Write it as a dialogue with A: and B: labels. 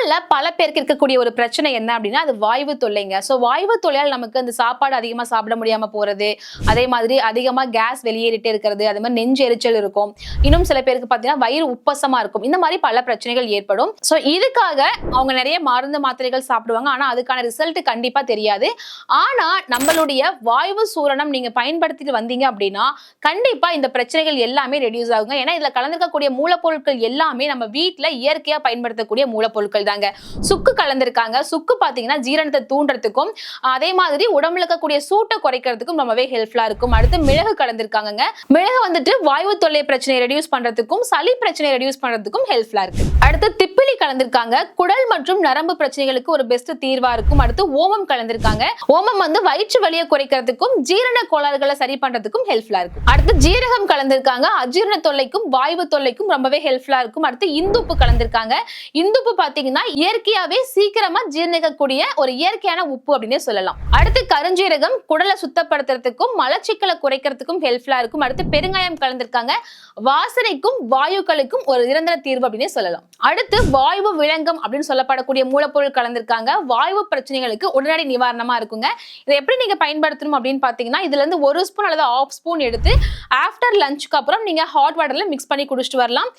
A: நம்மள பல பேருக்கு இருக்கக்கூடிய ஒரு பிரச்சனை என்ன அப்படின்னா அது வாய்வு தொல்லைங்க. ஸோ வாய்வு தொல்லையால் நமக்கு அந்த சாப்பாடு அதிகமா சாப்பிட முடியாம போறது, அதே மாதிரி அதிகமா கேஸ் வெளியேறிட்டே இருக்கிறது, அதே மாதிரி நெஞ்சு எரிச்சல் இருக்கும். இன்னும் சில பேருக்கு பார்த்தீங்கன்னா வயிறு உப்பசமா இருக்கும். இந்த மாதிரி பல பிரச்சனைகள் ஏற்படும். ஸோ இதுக்காக அவங்க நிறைய மருந்து மாத்திரைகள் சாப்பிடுவாங்க. ஆனா அதுக்கான ரிசல்ட் கண்டிப்பா தெரியாது. ஆனா நம்மளுடைய வாய்வு சூரணம் நீங்க பயன்படுத்திட்டு வந்தீங்க அப்படின்னா கண்டிப்பா இந்த பிரச்சனைகள் எல்லாமே ரெடியூஸ் ஆகுங்க. ஏன்னா இதுல கலந்திருக்கக்கூடிய மூலப்பொருட்கள் எல்லாமே நம்ம வீட்டுல இயற்கையா பயன்படுத்தக்கூடிய மூலப்பொருட்கள் தாங்க. சுக்கு கலந்திருக்காங்க. சுக்கு பாத்தீங்கன்னா ஜீரணத்தை தூண்டுறதுக்கும் அதே மாதிரி உடம்புல இருக்கக்கூடிய சூட்டை குறைக்கிறதுக்கும் ரொம்பவே ஹெல்ப்ஃபுல்லா இருக்கும். அடுத்து மிளகு கலந்திருக்காங்க. மிளகு வந்துட்டு வாய்வு தொல்லை பிரச்சனையை ரெடியூஸ் பண்றதுக்கும் சளி பிரச்சனையை ரெடியூஸ் பண்றதுக்கும் ஹெல்ப்ஃபுல்லா இருக்கு. அடுத்து திப்பிலி கலந்திருக்காங்க. குடல் மற்றும் நரம்பு பிரச்சனைகளுக்கு ஒரு பெஸ்ட் தீர்வா இருக்கும். அடுத்து ஓமம் கலந்திருக்காங்க. ஓமம் வந்து வயிற்று வலியை குறைக்கிறதுக்கும் ஜீரண கோளாறுகளை சரி பண்றதுக்கும் ஹெல்ப்ஃபுல்லா இருக்கும். அடுத்து ஜீரகம் கலந்திருக்காங்க. அஜீரண தொல்லைக்கும் வாய்வு தொல்லைக்கும் ரொம்பவே ஹெல்ப்ஃபுல்லா இருக்கும். அடுத்து இந்துப்பு கலந்திருக்காங்க. இந்துப்பு பாத்தீங்கன்னா இயற்கையாவே சீக்கிரமா ஜீரணிக்கக்கூடிய ஒரு இயற்கையான உப்பு அப்படின்னு சொல்லலாம். அடுத்து கருஞ்சீரகம் குடலை சுத்தப்படுத்துறதுக்கும் மலச்சிக்கலை குறைக்கிறதுக்கும் ஹெல்ப்ஃபுல்லா இருக்கும். அடுத்து பெருங்காயம் கலந்திருக்காங்க. வாசனைக்கும் வாயுக்களுக்கும் ஒரு நிரந்தர தீர்வு அப்படின்னு சொல்லலாம். அடுத்து வாயு விலங்கம் அப்படின்னு சொல்லப்படக்கூடிய மூலப்பொருள் கலந்திருக்காங்க. வாயு பிரச்சனைகளுக்கு உடனடி நிவாரணமா இருக்குங்க. இதை எப்படி நீங்க பயன்படுத்தணும் அப்படின்னு பாத்தீங்கன்னா இதுல இருந்து 1 ஸ்பூன் அல்லது 1/2 ஸ்பூன் எடுத்து ஆஃப்டர் லஞ்சுக்கு அப்புறம் நீங்க ஹாட் வாட்டர்ல மிக்ஸ் பண்ணி குடிச்சிட்டு வரலாம்.